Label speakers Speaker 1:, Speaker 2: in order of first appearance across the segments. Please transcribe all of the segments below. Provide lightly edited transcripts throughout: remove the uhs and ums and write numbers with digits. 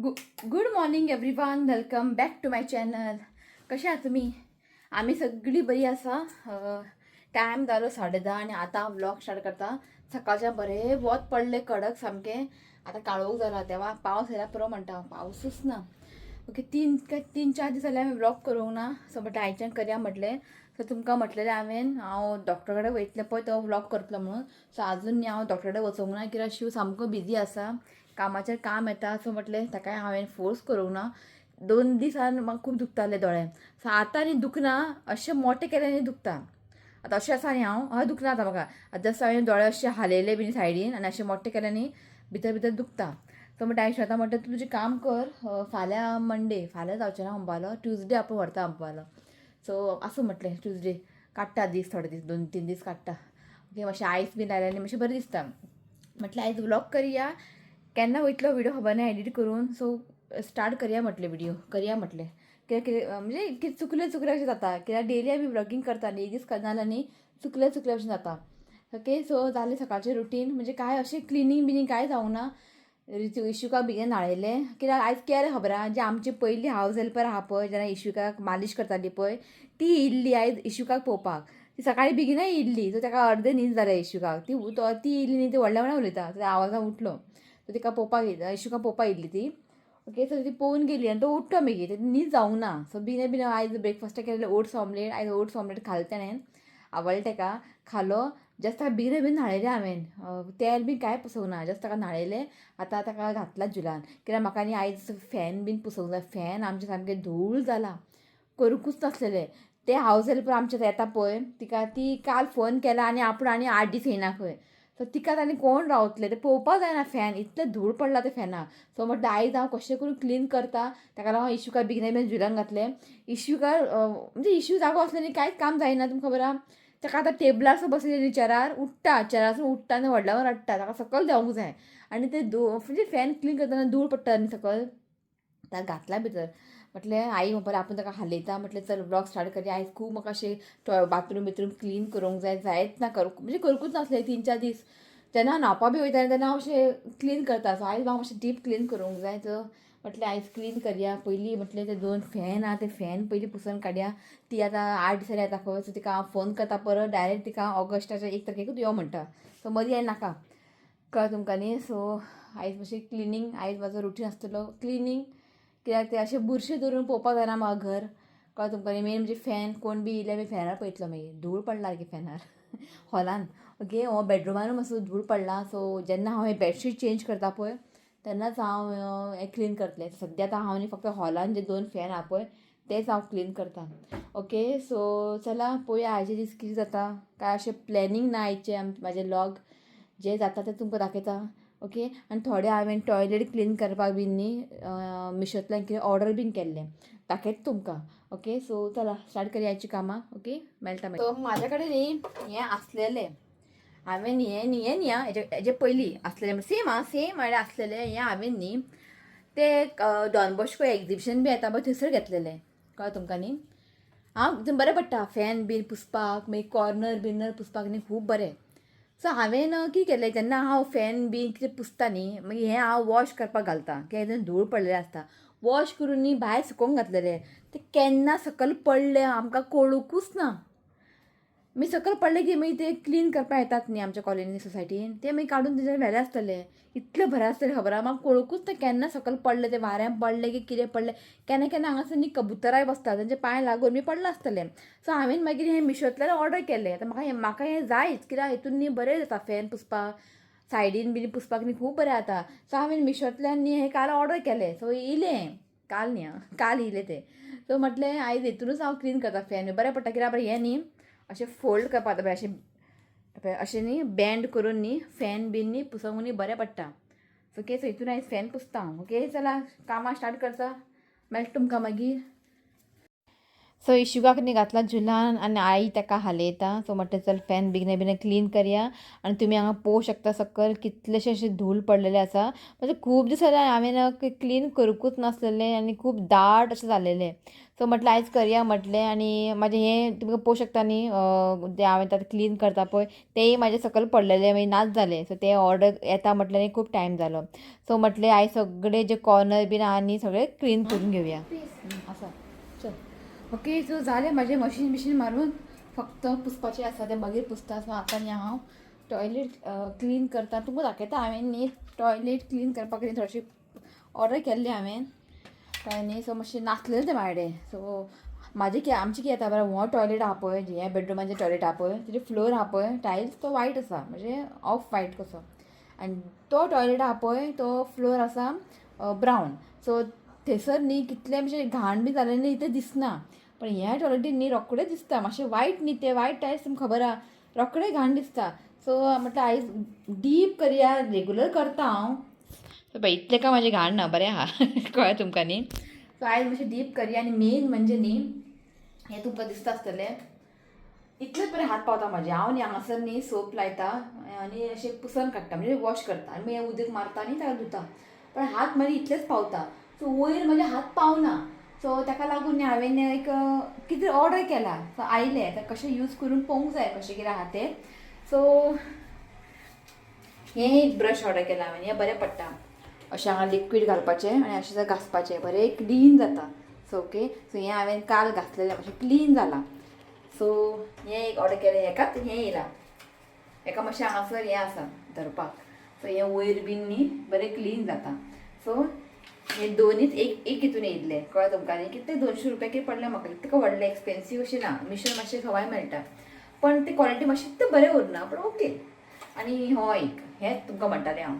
Speaker 1: Good morning everyone, welcome back to my channel. कशा आहात तुम्ही? आम्ही सगळी बरी आसा. टायम जालो 10:30 आणि आता व्लॉग स्टार्ट करता. सकाळच्या बरे वत पडले कडक सामके. आता काळोख जाला तेव्हा पावस येयला पुरो म्हणटा, पावसूच ना. ओके, तीन चार दीस जाले हांवें व्लॉग करूंक ना. सो म्हटलें आयच्यान करया म्हटलें. सो तुमकां म्हटलेलें हांव डॉक्टरा कडेन वयतलें पळय तो व्लॉग करतलो म्हणून. सो आजून न्ही हांव डॉक्टरा कडेन वचोंक ना, कित्याक शिव सामको बिजी आसा, कामाचेर काम येता. सो म्हटलें ताका हांवें फोर्स करूंक ना. 2 दिसान म्हाका खूब दुखताले दोळे. सो आतां न्ही दुखना, अशें मोटें केल्यार न्ही दुखता. आतां अशें आसा न्ही हांव, हय दुखना आतां म्हाका. आतां जस्ट हांवें दोळे अशें हालयले बीन सायडीन आनी अशें मोटें केलें न्ही भितर भितर दुखता. सो म्हणटा हांवें श्वेता म्हटलें तूं तुजें काम कर, फाल्यां मंडे, फाल्यां जावचें ना अंबालो, ट्युजडे आपूण व्हरता अंबालो. सो आसूं म्हटलें ट्युजडे काडटा दीस, थोडे दीस 2-3 दीस काडटा. ओके, मातशें आयस बीन लायल्यार मातशें बरें दिसता. म्हटलें आयज व्लॉग करया. केन्ना वयतलो व्हिडिओ खबर ना एडीट करून. सो स्टार्ट करया म्हटलें, व्हिडिओ करया म्हटलें. कित्याक म्हणजे कितें चुकलें अशें जाता, कित्याक डेली आमी व्लॉगिंग करता न्ही, एक दीस करना जाल्यार न्ही चुकलें अशें जाता. ओके, सो जालें सकाळचें रुटीन. म्हणजे काय अशें क्लिनींग बिनींग कांय जावंक ना. इशुकाक बेगीन न्हाळयलें, कित्याक आयज केलें खबर आहा, जे आमची पयलीं हावज हेल्पर आहा पळय, जेन्ना इशुकाक मालीश करताली पळय, ती येयल्ली आयज इशुकाक पळोवपाक. ती सकाळीं बेगीनय येयल्ली. सो ताका अर्दे न्हीद जालें इशुकाक. ती येयल्ली न्ही, ती व्हडल्या व्हडल्यान उलयता, त्या आवाजान उठलो. सो तिका पळोवपाक इशुकाक पळोवपाक येयल्ली ती. ओके, सो ती पळोवन गेली आनी तो उठ्ठो बेगीन, तें न्हीद जावंक ना. सो बिन आयज ब्रेकफास्टाक केलेलें ओट्स ऑमलेट. आयज ओट्स ऑमलेट खालें तेणें, आवडलें ताका, खालो. जस्ट ताका बेगीन न्हाळयलें हांवें. तेल बी कांय पुसूंक ना, जस्ट ताका न्हाळयलें. आतां ताका घातला जुलान, कित्याक म्हाका न्ही आयज फॅन बीन पुसूंक जाय. फॅन आमचें सामकें धूळ जाला, करूंकूच नासलेलें. ते हावज हेल्पर आमचे येता पळय, ती काल फोन केला आनी आपूण आनी 8 दीस येयना खंय. सो तिका आनी कोण रावतलें, तें पळोवपाक जायना फॅन, इतलें धूळ पडला त्या फॅनाक. सो म्हटलें आयज हांव कशें करून क्लीन करता. ताका लागून इशुकाक बेगीन जुलान घातलें. इशुकाक म्हणजे इशू जागो आसलो न्ही कांयच काम जायना. तुमकां खबर आहा, ताका आतां टेबलार सुद्दां बसयलें न्ही चेरार, उठ्ठा चेरारसून उठ्ठा आनी व्हडल्यान रडटा. ताका सकयल देंवूंक जाय. आनी तें म्हणजे फॅन क्लीन करतना धूळ पडटा न्ही सकयल, ताका घातला भितर. म्हटलें आई म्हणपाक आपूण ताका हालयता. म्हटलें चल व्लॉग स्टार्ट करया. आयज खूब म्हाका अशें बाथरूम क्लीन करूंक जाय, जायत ना म्हणजे करूंकूच नासलें 3-4 दीस. जेन्ना हांव न्हावपाक बी वयतालें तेन्ना हांव अशें क्लीन करता. सो आयज म्हाका मातशें डीप क्लीन करूंक जाय. सो म्हटलें आयज क्लीन करया. पयलीं म्हटलें ते 2 फॅन आहा, ते फॅन पयलीं पुसून काडया. ती आतां 8 दिसांनी येता खंय. सो तिका हांव फोन करता परत, डायरेक्ट तिका ऑगस्टाच्या 1 तारखेकूच यो म्हणटा. सो मदीं येवं नाका, कळ्ळें तुमकां न्ही. सो आयज मातशें क्लिनींग, आयज म्हाजो रुटीन आसतलो क्लिनींग. कित्याक ते अशें बुरशें धरून पळोवपाक जायना म्हाका घर, कळ्ळें तुमकां न्ही. मेन म्हणजे फॅन कोण बी येयल्यार फॅनार पळयतलो मागीर, धूळ पडला सारकी फॅनार हॉलान. ओके, हो बेडरुमानूय मातसो धूळ पडला. सो जेन्ना हांव हें बेडशीट चेंज करता पळय तेन्नाच हांव हें क्लीन करतलें. सद्या आतां हांव न्ही फक्त हॉलान जे 2 फॅन आहा पळय तेच हांव क्लीन करतां. ओके, सो चला पळोवया आयचे दीस कितें जाता. काय अशें प्लॅनिंग ना आयचें म्हाजें व्लॉग. जें जाता तें तुमकां दाखयता. ओके, आनी थोडें हांवें टॉयलेट क्लीन करपाक बीन न्ही मिशोंतल्यान कितें ऑर्डर बीन केल्लें, दाखयता तुमकां. ओके, सो चला स्टार्ट करया आयचीं कामां. ओके, मेळटा मागीर. सो म्हाजे कडेन न्ही हें आसलेलें, हांवें न्ही हें आं हेजे पयलीं आसलेलें सेम हांवें आसलेलें हें हांवें न्ही तें डॉन बॉस्को एग्जिबिशन बी येता पळय थंयसर घेतलेलें, कळ्ळें तुमकां न्ही. हांव बरें पडटा फॅन बीन पुसपाक, मागीर कॉर्नर बिर्नर पुसपाक न्ही खूब बरें. सो हांवें कितें केलें, जेन्ना हांव फॅन बीन कितें पुसता न्ही मागीर हें हांव वॉश करपाक घालता, कित्याक हितून धूळ पडलेलें आसता. वॉश करून न्ही भायर सुकोवंक घातलेलें, तें केन्ना सकयल पडलें आमकां कळुकूच ना. मागीर सकयल पडलें की मागीर ते क्लीन करपाक येतात न्ही आमच्या कॉलनी सोसायटीन, ते मागीर काडून तेजेर व्हेलें आसतलें. इतलें बरें आसतलें खबर आहा, म्हाका कळुकूच ना केन्ना सकयल पडलें, तें वाऱ्यान पडलें की कितें पडलें. केन्ना केन्ना हांगासर न्ही कबुतराय बसता, तेंचे पांय लागून बी पडलें आसतलें. सो हांवें मागीर हें मिशोंतल्यान ऑर्डर केलें. आतां म्हाका हें जायच, कित्याक हितून न्ही बरें जाता फॅन पुसपाक, सायडीन बीन पुसपाक न्ही खूब बरें जाता. सो हांवें मिशोंतल्यान न्ही हें काल ऑर्डर केलें. सो येयलें काल न्ही काल येयलें तें. सो म्हटलें आयज हितूनच हांव क्लीन करता फॅन, बरें पडटा. कित्याक हें न्ही अशें फोल्ड करपाक जाता पळय अशें न्ही बँड करून न्ही फॅन बीन न्ही पुसूंक न्ही बरें पडटा. ओके, सो हितून आयज फॅन पुसता. ओके, चला कामां स्टार्ट करता, मेळटा तुमकां मागीर. सो इशुकाक न्ही घातला जुलान आनी आई ताका हालयता. सो म्हटलें चल फॅन बेगीन बेगीन क्लीन करया. आनी तुमी हांगा पळोवंक शकता सकयल कितलेशे अशे धूळ पडलेले आसा. म्हणजे खूब दीस जाले हांवें क्लीन करूंकूच नासलेलें आनी खूब दाट अशें जालेलें. सो म्हटलें आयज करया म्हटलें आनी म्हाजें हें तुमकां पळोवंक शकता न्ही जें हांवें आतां क्लीन करता पळय तेंय म्हाजें सकयल पडलेलें मागीर नाच जालें. सो तें ऑर्डर येता म्हटलें आनी खूब टायम जालो. सो म्हटलें आयज सगळे जे कॉर्नर बीन आहा न्ही सगळे क्लीन करून घेवया. आसा चल. ओके सो जालें म्हाजें मशीन मारून फक्त पुसपाचें आसा तें मागीर पुसता. सो आतां न्ही हांव टॉयलेट क्लीन करता. तुमकां दाखयता हांवें न्ही टॉयलेट क्लीन करपाक न्ही थोडीशी ऑर्डर केल्ली हांवें कळ्ळें न्ही. सो मातशें नासलेलें तें म्हाजे कडेन. सो आमचें कितें येता बरें हो टॉयलेट आहा पळय हे बेडरुमाचें टॉयलेट आहा पळय तेजे फ्लोर आहा पळय टायल्स तो वायट आसा म्हणजे ऑफ वायट कसो. आनी तो टॉयलेट आहा पळय तो फ्लोर आसा ब्रावन. सो थंयसर न्ही कितलें म्हणजे घाण बी जालें न्ही तें दिसना. पण ह्या टॉयलेटीन न्ही रोखडें दिसता मातशें वायट न्ही तें वायट टायल्स तुमकां खबर आहा रोखडें घाण दिसता. सो म्हटल्यार आयज डीप करया रेगुलर करता हांव. सो पळय इतलें काय म्हाजें घाण ना बरें आहा कळ्ळें तुमकां न्ही. सो आयज मातशें डीप करया आनी मेन म्हणजे न्ही हें तुमकां दिसता आसतलें इतलेच बरें हात पावता म्हाजे. हांव न्ही हांगासर न्ही सोप लायता आनी अशें पुसन काडटा म्हणजे वॉश करता आनी मागीर उदक मारता आनी ताका धुता. पण हात म्हाजे इतलेच पावता. सो वयर म्हजे हात पावना. सो ताका लागून न्ही हांवें एक कितें ऑर्डर केला. सो आयलें आतां कशें यूज करून पळोवंक जाय कशें कितें आहा तें. सो हें एक ब्रश ऑर्डर केला हांवें हें बरें पडटा. अशें हांगा लिक्वीड घालपाचें आनी अशें घासपाचें बरें क्लीन जाता. सो ओके सो हें हांवें काल घातलेलें मातशें क्लीन जालां. सो हें एक ऑर्डर केलें हेकाच हें येयलां हेका मातशें हांगासर हें आसा धरपाक. सो हें वयर बीन न्ही बरें क्लीन जाता. सो हे दोनीच एक हितून येयल्ले कळ्ळें तुमकां न्ही. कितें 200 रुपया कितें पडलें म्हाका इतलें व्हडलें एक्सपेन्सीव अशें ना. मिशोन मातशें सवाय मेळटा पण ती क्वॉलिटी मातशी इतलें बरें उरना पण ओके. आनी हो एक हेंच तुमकां म्हणटालें हांव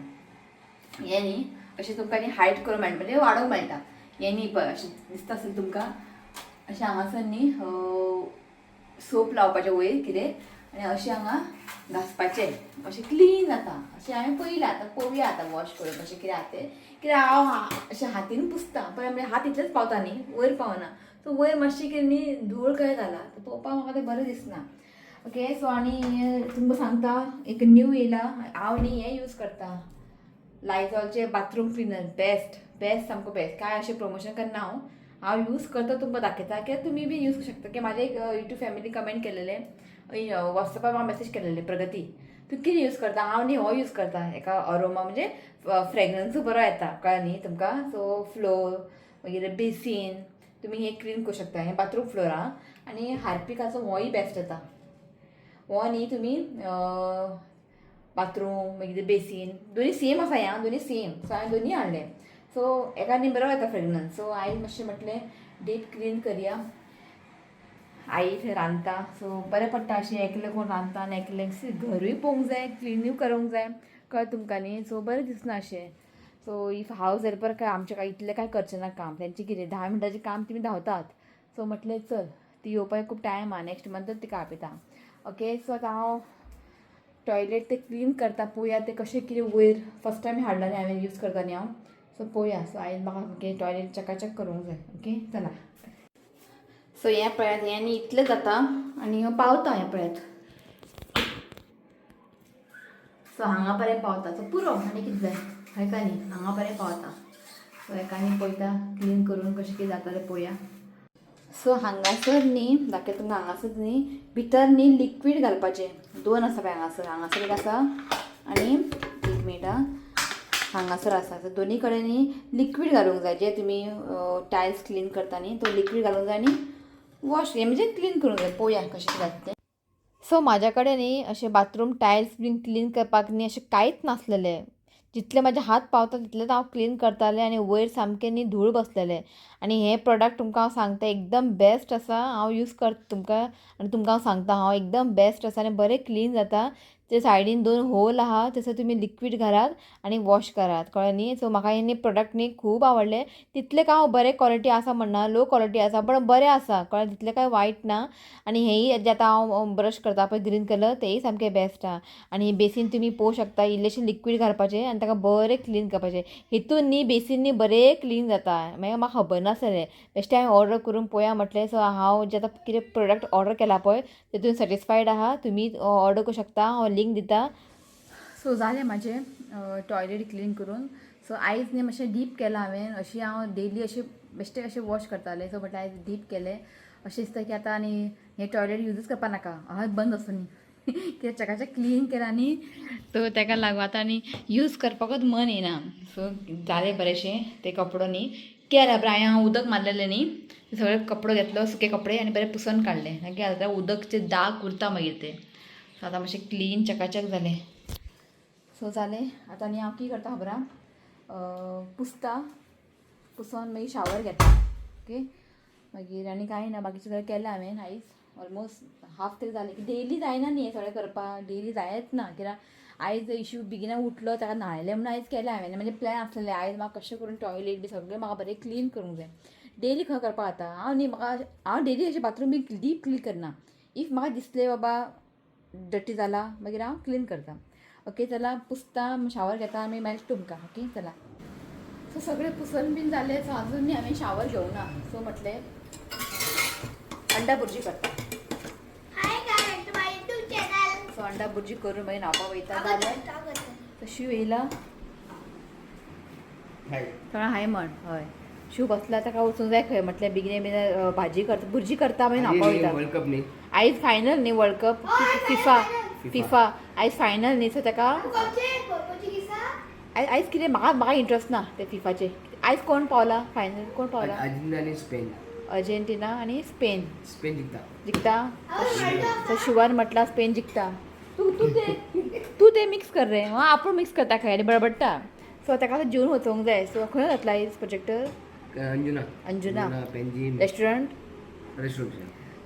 Speaker 1: हें न्ही अशें तुमकां न्ही हायट करूंक मेळटा म्हणजे वाडोवंक मेळटा. हें न्ही पळय अशें दिसता आसतलें तुमकां अशें हांगासर न्ही सोप लावपाचें वयर कितें आनी अशें हांगा घासपाचें अशें क्लीन जाता. अशें हांवें पळयलां. आतां पळोवया आतां वॉश करून कशें कितें आहा तें. कित्याक हांव अशें हातीन पुसता पण म्हणजे हात इतलेच पावता न्ही वयर पावना. सो वयर मातशें कितें न्ही धूळ कहें जाला पळोवपाक म्हाका तें बरें दिसना. ओके सो आनी तुमकां सांगता एक न्यू येयला. हांव न्ही हें यूज करता लायझॉलचे बाथरूम क्लिनर बेस्ट सामको बेस्ट. काय अशें प्रमोशन करना हांव यूज करता तुमकां दाखयता कित्याक तुमी बी यूज शकता. की म्हाजे एक यूट्यूब फॅमिली कमेंट केलेलें वॉट्सॅपार म्हाका मेसेज केलेलें प्रगती तूं कितें यूज करता. हांव न्ही हो यूज करता एका अरोमा म्हणजे फ्रेग्रन्स बरो येता कळ्ळें न्ही तुमकां. सो फ्लोर मागीर बेसीन तुमी हें क्लीन करूं शकता हें बाथरूम फ्लोर आहा. आनी हार्पिकाचो होय बेस्ट येता. हो न्ही तुमी बाथरूम मागीर बेसीन दोनी सेम आसा हें दोनी सेम. सो हांवें दोनी हाडलें. सो एका न्ही बरो येता फ्रेग्रन्स. सो आयज मातशें म्हटलें डीप क्लीन करया. आई थंय रांदता सो बरें पडटा अशें एकलें कोण रांदता आनी एकलें घरूय पळोवंक जाय क्लिनूय करूंक जाय कळ्ळें तुमकां न्ही. सो बरें दिसना अशें. सो इफ हावज हेल्पर काय आमचें काय इतलें काय करचें ना काम. तेंचें कितें 10 मिनटाचें काम तेमी धांवतात. सो म्हटलें चल ती येवपाक खूब टायम आहा नेक्स्ट मंथच तिका आपयता. ओके सो आतां हांव टॉयलेट तें क्लीन करता. पळोवया तें कशें कितें वयर फर्स्ट टायम हाडला न्ही हांवें यूज करता न्ही हांव. सो पळोवया. सो आयज म्हाका ओके टॉयलेट चकाचक करूंक जाय. ओके चला. सो हें पळयात हें न्ही इतलें जाता आनी पावता हें पळयात. सो हांगा पर्यंत पावता. सो पुरो आनी कितें जाय हेका न्ही हांगा पर्यंत पावता. सो हेका न्ही पळयता क्लीन करून कशें कितें जाता तें पळोवया. सो हांगासर न्ही दाखयता तुमकां हांगासर न्ही भितर न्ही लिक्वीड घालपाचें 2 आसा पळय हांगासर एक आसा आनी एक मिनट हांगासर आसा. सो दोनी कडेन न्ही लिक्वीड घालूंक जाय जे तुमी टायल्स क्लीन करता न्ही तो लिक्वीड घालूंक जाय आनी वॉश हें म्हणजे क्लीन करूंक जाय. पळोवया कशें जाता तें. सो म्हाज्या कडेन न्ही अशें बाथरूम टायल्स बीन क्लीन करपाक न्ही अशें कांयच नासलेलें. जितले म्हाजे हात पावता तितलेंच हांव क्लीन करतालें आनी वयर सामकें न्ही धूळ बसलेलें. आनी हें प्रोडक्ट तुमकां हांव सांगता एकदम बेस्ट आसा. हांव यूज करता तुमकां आनी तुमकां हांव सांगता हांव एकदम बेस्ट आसा आनी बरें क्लीन जाता. ते सायडीन 2 होल आहा तसं तुमी लिक्वीड घालात आणि वॉश करात कळ्ळें न्ही. सो म्हाका हे प्रोडक्ट न्ही खूब आवडले. तितले काय बरे क्वॉलिटी आसा म्हणना, लो क्वॉलिटी आसा पण बरें आसा कळ्ळें, तितले काय वायट ना. आनी हेय जे आतां हांव ब्रश करता पळय ग्रीन कलर तेय सामके बेस्ट आहा. आनी बेसीन तुमी पळोवंक शकता इल्लेशें लिक्वीड घालपाचें आनी ताका बरें क्लीन करपाचें. हितून न्ही बेसीन न्ही बरें क्लीन जाता. मागीर म्हाका खबर नासलें, बेश्टें हांवें ऑर्डर करून पळोवया म्हटलें. सो हांव जे आतां कितें प्रोडक्ट ऑर्डर केला पळय तितून सॅटिस्फायड आहा. तुमी ऑर्डर करूं शकता, हांव लिंक दिता. सो जालें म्हाजें टॉयलेट क्लीन करून. सो आयज न्ही मातशें डीप केलां हांवें. अशी हांव डेली अशें बेश्टें अशें वॉश करतालें. सो म्हटलें आयज डीप केलें. अशें दिसता की आतां आनी हें टॉयलेट यूजच करपा नाका, हय बंद आसूं न्ही. कित्याक चकाचक क्लीन केलां न्ही, तो ताका लागून आतां आनी यूज करपाकूच मन येना. सो जालें बरेंशें तें कपडो न्ही केल्या बरें. हांवें उदक मारलेलें न्ही, सगळे कपडो घेतलो सुके कपडे आनी बरें पुसून काडले. मागीर आतां उदकचे दाग उरता मागीर ते. सो आतां मातशें क्लीन चकाचक जालें. सो जालें आतां न्ही हांव कितें करता खबर आहा, पुसता, पुसोन मागीर शावर घेता. ओके, मागीर आनी कांय ना, बाकीचें सगळें केलें हांवें आयज. ऑलमोस्ट हाफ तरी जालें की डेली जायना न्ही हें सगळें करपाक, डेली जायच ना. कित्याक आयज इशू बेगिना उठलो ताका न्हायलें म्हणून आयज केलें हांवें. म्हणजे प्लॅन आसलेलें आयज म्हाका कशें करून टॉयलेट बी सगळें म्हाका बरें क्लीन करूंक जाय. डेली खंय करपाक जाता. हांव न्ही म्हाका हांव डेली अशें बाथरूम बी डीप क्लीन करना. इफ म्हाका दिसलें बाबा डर्टी जाला मागीर हांव क्लीन करता. ओके चला, पुसता, शावर घेता आमी मागीर तुमकां. ओके चला. सो सगळें पुसून बीन जालें. सो अजून न्ही हांवें शावर घेवना. सो म्हटलें अंडा भुर्जी करता. सो अंडा भुर्जी करून मागीर न्हावपाक वयता. जालें तो शिव येयला थोडा हाय म्हण. हय शिव बसला, ताका वचूंक जाय खंय म्हटलें बेगिने बेगिने भाजी करता, भुर्जी करता मागीर न्हावपाक वयता. वर्ल्ड कप न्ही आयज फायनल न्ही वर्ल्ड कप फिफा आयज फायनल न्ही. सो ताका आयज कितें म्हाका इंट्रस्ट ना ते फिफाचे. आयज कोण पावला फायनल, कोण पावला? अर्जेंटिना आनी स्पेन जिखता. सो शिवान म्हटला स्पेन जिखता. तू ते मिक्स कर रे. हां आपूण मिक्स करता खंय आनी बडबडटा. सो ताका जेवन वचोंक जाय. सो खंय घातला आयज projector? Anjuna restaurant.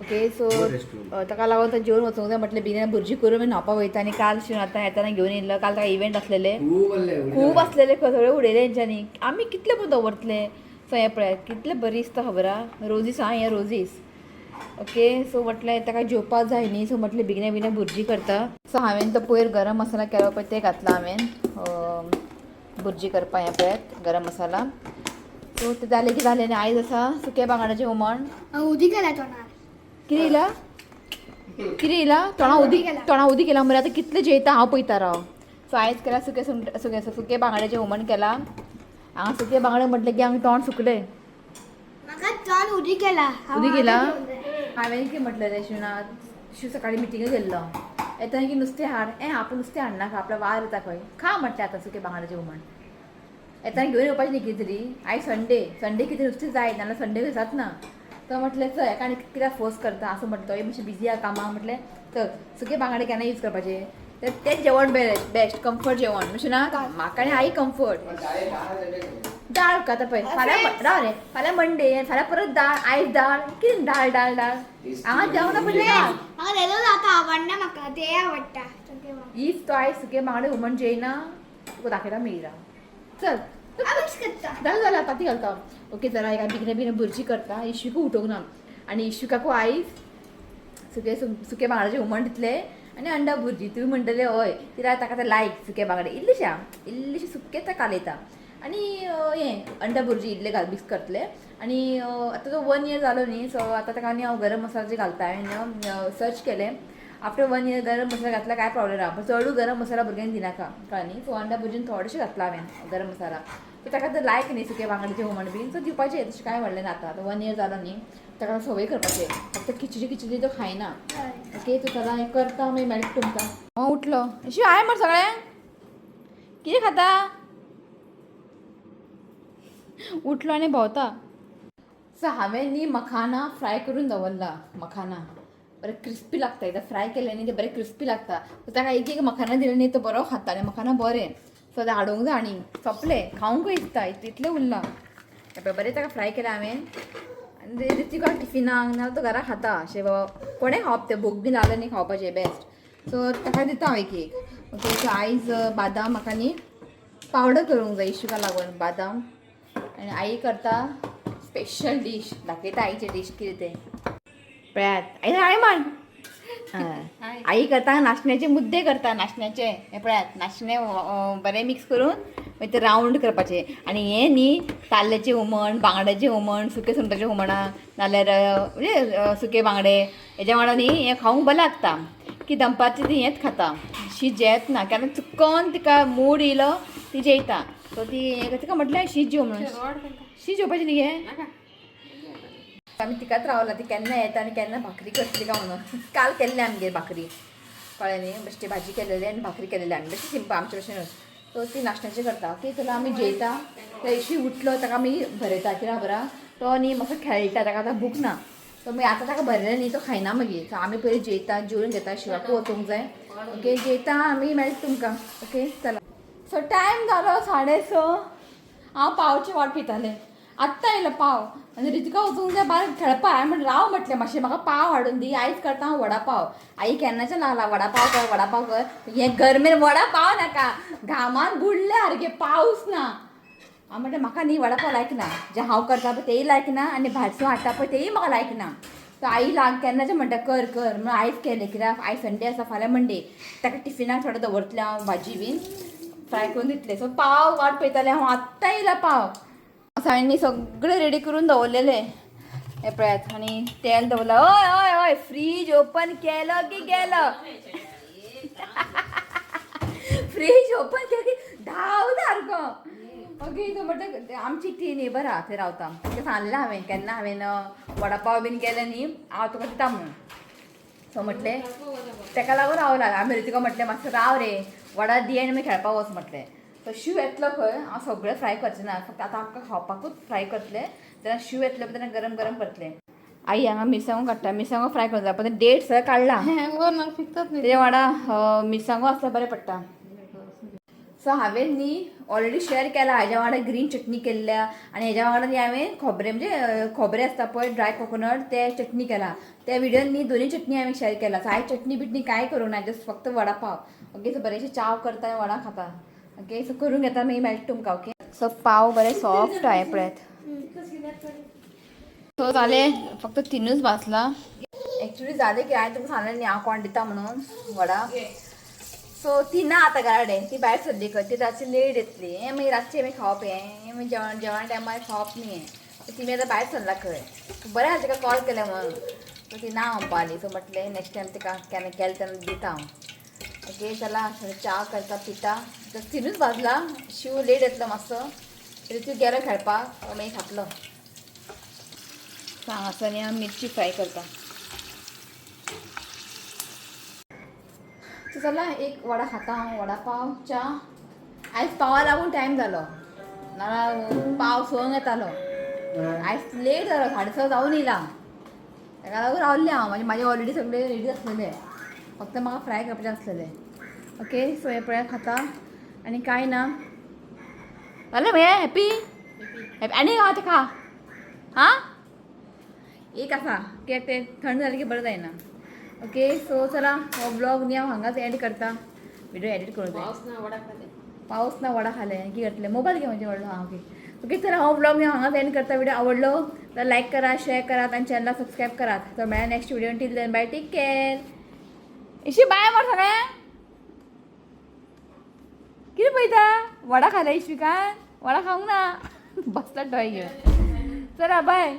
Speaker 1: Okay, so ताका लागून तो जेवन वचोंक जाय म्हटलें. बेगीन भुर्जी करून मागीर न्हावपाक वयता. आनी काल शिवन आतां येताना घेवन येयल्लो. काल ताका इव्हेंट आसलेले, खूब आसलेले, सगळे उडयले तेंच्यांनी. आमी कितले पळय दवरतले. सो हें पळयात कितलें बरी दिसता खबर आहा. रोजीस आहा, हें रोजीस. ओके, सो म्हटलें ताका जेवपाक जाय न्ही. सो म्हटलें बेगिना बेगिना भुर्जी करता. सो हांवें तो पयर गरम मसाला केलो पळय तें घातला हांवें भुर्जी करपा. हें पळयात गरम मसाला. सो तें जालें की जालें न्ही. आयज आसा सुकें बांगड्याचें हुमण.
Speaker 2: उदी केला तोंडार.
Speaker 1: कितें येयला तोंडा उदी केला मरे. आतां कितलें जेयता हांव पळयता राव. सो आयज केला सुकें बांगड्याचें हुमण केलां. हांगा सुकें बांगडे म्हटलें की हांगा तोंड सुकलें.
Speaker 2: म्हाका तोंड उदी केला.
Speaker 1: हांवें कितें म्हटलें रे शिवनाथ, शिव सकाळीं मिटिंगेक गेल्लो. येताना की नुस्तें हाड. आपूण नुस्तें हाडनाका, आपलो वार येता खंय, खा म्हटलें आतां सुकें बांगड्याचें हुमण. येताना घेवन येवपाचें न्ही कितें तरी. आयज संडे कितें नुस्तें जाय नाल्यार संडे जात ना. तो म्हटलें चल एका आनी कित्याक फोर्स करता असो म्हणटा. तो मातशें बिजी आहा कामाक. म्हटलें चल सुकें बांगडे केन्ना यूज करपाचें. तेंच जेवण बेस्ट, कम्फर्ट जेवण अशें ना. म्हाका आनी आई कम्फर्ट. दाळ खाता पळय फाल्यां राव रे, फाल्यां मंडे, फाल्यां परत दाळ, आयज दाळ. कितें दाळ दाळ दाळ हांगा जेवणा पडलें दाळ.
Speaker 2: म्हाका तेजो जाता आवडना. म्हाका ते आवडटा.
Speaker 1: इफ तो आयज सुकें बांगडे हुमण जेयना तुका दाखयता मेळटा. चल जालें पाती घालता. ओके चला, एका बेगिना भुर्जी करता. इश्यूक उठोवंक ना. आनी इश्यूकाकू आयज सुकें बांगड्याचें हुमण दितलें आनी अंडा भुर्जी. तुमी म्हणटले हय कित्याक ताका ते लायक सुकें बांगडे. इल्लेशें सुकें ते कालयता आनी हें अंडा भुर्जी इल्लें मिक्स करतले. आनी आतां तो 1 year जालो न्ही. सो आतां ताका आनी हांव गरम मसाला जे घालता. हांवें सर्च केलें. आफ्टर 1 year गरम मसाला घातला काय प्रॉब्लेम ना. पण चडू गरम मसाला भुरग्यांक दिनाका कळ्ळें न्ही. सो अंडा भुर्जीन थोडेशें घातला हांवें गरम मसाला. सो ताका तर लायक न्ही सुकें बांगड्याचें हुमण बीन. सो दिवपाचें तशें कांय व्हडलें ना. आतां 1 year जालो न्ही, ताका सवय करपाचें. फक्त खिचडी तो खायना. ओके, तूं चला हें करता मागीर मेळटा तुमकां. हांव उठलो अशी हाय म्हण सगळें. कितें खाता? उठलो आनी भोंवता. सो हांवें न्ही मखाना फ्राय करून दवरला. मखाना बरें क्रिस्पी लागता. एकदां फ्राय केलें न्ही ते बरें क्रिस्पी लागता. सो ताका एक मखाना दिलें न्ही तो बरो खाता. आनी मखाना बरें. सो आतां हाडूंक जाय आनी सोंपलें. खावंकूय दिसता इतलें उरलां. बरें ताका फ्राय केलें हांवें. आनी टिफिनाक ना तो घरा खाता. अशें बाबा कोणें खावप तें भूक बी लागलें न्ही खावपाचें बेस्ट. सो ताका दिता हांव एक एक ओके. सो आयज बादाम म्हाका न्ही पावडर करूंक जाय इशूका लागून बादाम. आनी आई करता स्पेशल डीश. दाखयता आईचे डीश कितें तें पळयात. आई हाय मान आई करता नाचण्याचे मुद्दे करता. नाचण्याचे हे पळयात नाचणे बरे मिक्स करून मागीर ते रावंड करपाचे. आनी हे न्ही ताल्ल्याचें हुमण, बांगड्याचें हुमण, सुके सुंगटाचें हुमणां नाल्यार म्हणजे सुके बांगडे हेज्या वांगडा न्ही हें खावंक बरें लागता. की दनपारची ती हेंच खाता शीत जेयत ना. कारण चुकोन तिका मूड येयलो ती जेयता. सो ती तिका म्हटल्यार शीत जेव म्हणून. शीत जेवपाचें न्ही गे. आमी तिकाच रावला ती केन्ना येता आनी केन्ना भाकरी करतली काय म्हणून. काल केल्ली आमगे भाकरी कळ्ळें न्ही. बेश्टी भाजी केलेली आनी भाकरी केलेली आमी बेश्टी सिंपल आमचे भशेनूच. सो ती नाशण्याचें करता ओके. जाल्यार आमी जेयता. त्या दिवशी उठलो ताका आमी भरयता कित्याक बरा तो न्ही म्हाका खेळटा ताका आतां भूक ना. सो मागीर आतां ताका भरलें न्ही तो खायना मागीर. सो आमी पयलीं जेयता जेवन घेता शिवाकू वचूंक जाय ओके. जेयता आमी मेळटा तुमकां ओके. चला सो टायम जालो 6:30. हांव पावची वाट पयतालें. आत्तां येयलो पाव आनी रितिका वचूंक जाय भायर खेळपा. हांवें म्हणलें राव म्हटलें मातशें म्हाका पाव हाडून दी. आयज करता हांव वडा पाव. आई केन्नाचें लागला वडा पाव कर वडा पाव कर. हें गरमेन वडा पाव नाका घामान बुडले सारके पावस ना. हांव म्हणलें म्हाका न्ही वडा पाव लायक ना. जें हांव करता पळय तेंय लायक ना आनी भायरसून हाडटा पळय तेंय म्हाका लायक ना. सो आई लाग केन्नाचें म्हणटा कर कर म्हणून आयज केलें. कित्याक आयज संडे आसा फाल्यां मंडे. ताका टिफिनाक थोडें दवरतलें हांव भाजी बीन फ्राय करून दितलें. सो पाव वाट पयतालें हांव आत्तां येयला पाव. हांवें सगळें रेडी करून दवरलेलें हे पळयात. आनी तेल दवरला. हय हय हय फ्रीज ओपन केलो की गेलो. फ्रीज ओपन केलो की धांव सारको ओके. तो म्हणटा आमची ती नेबर आहा थंय रावता. तेका सांगलें हांवें केन्ना हांवें वडा पाव बीन केले न्ही हांव तुका दिता म्हणून. सो म्हटलें तेका लागून रावला. आमी तुका म्हटलें मातसो राव रे वडा दी आनी मागीर खेळपाक वच म्हटलें. तो शिव येतलो खंय हांव सगळें फ्राय करचें ना. फक्त आतां आमकां खावपाकूच फ्राय करतलें. तेन्ना शिव येतलो पळय तेन्ना गरम गरम करतलें. आई हांगा मिरसांगो काडटा. मिरसांगो फ्राय करूंक जाय पण डेट सगळें काडला तेज्या वांगडा मिरसांगो आसल्यार बरें पडटा. सो हांवें न्ही ऑलरेडी शेअर केला. हाज्या वांगडा ग्रीन चटणी केल्ल्या आनी हेज्या वांगडा न्ही हांवें खोबरें म्हणजे खोबरें आसता पळय ड्राय कोकोनट ते चटणी केला. त्या विडियोन न्ही दोनी चटणी हांवें शेअर केला. सो आयज चटणी बिटणी कांय करूंक ना. जस्ट फक्त वडा पाव ओके. सो बरेंशें चाव करता आनी वडा खाता ओके. सो करून घेता मागीर मेळटा तुमकां ओके. सो पाव बरें सॉफ्ट आहे पळयात. सो जालें फक्त 3च भाजला. एक्चुली जालें की हांवें तुमकां सांगलें न्ही हांव कोण दिता म्हणून वडा. सो ती ना आतां गाडे ती भायर सरली खंय. ती रातची लेट येतली. हें मागीर रातचें मागीर खावप हें मागीर जेवणा टायमार खावप न्ही हें. ती मागीर आतां भायर सरला खंय. बरें हांवें तिका कॉल केलें म्हणून. सो ती ना म्हणपा लागली. सो म्हटलें नेक्स्ट टायम तिका केन्ना केलें तेन्ना दिता हांव ओके. चला च्या करता पिता. जस्ट 3च भाजला. शिव लेट येतलो मातसो. ऋतू गेलो खेळपाक मागीर खातलो. हांगासर न्ही हांव मिरची फ्राय करता. सो चला एक वडा खाता हांव. वडा पाव च्या. आयज पावा लागून टायम जालो नाल्यार पाव संक येतालो. आयज लेट जालो 6:30 जावन येयला. ताका लागून रावल्लें हांव. म्हाजें ऑलरेडी सगळें रेडी आसलेलें. फक्त म्हाका फ्राय करपाचें आसलेलें ओके. सो हे पळय खाता आनी कांय ना. जालें मगे हॅपी हॅपी आनी आहा तें खा हां. एक आसा कित्याक तें थंड जालें की बरें जायना ओके. सो चला हो ब्लॉग न्ही हांव हांगाच एड करता. व्हिडिओ एडीट करूं जाय. पावस ना वडा खालें की करतलें. मोबायल घे म्हणजे व्हडलो हां ओके ओके. चला हो ब्लॉग न्ही हांव हांगाच एड करता. व्हिडिओ आवडलो तर लायक करा शेअर करात आनी चॅनल सबस्क्रायब करात. तर मेळ्या next video till then bye take care. इशी बाय मार सगळ्यांक. कितें पळयता वडा खालें इश्विकान. वडा खावंक ना बसला टॉय घेवन. चला बाय.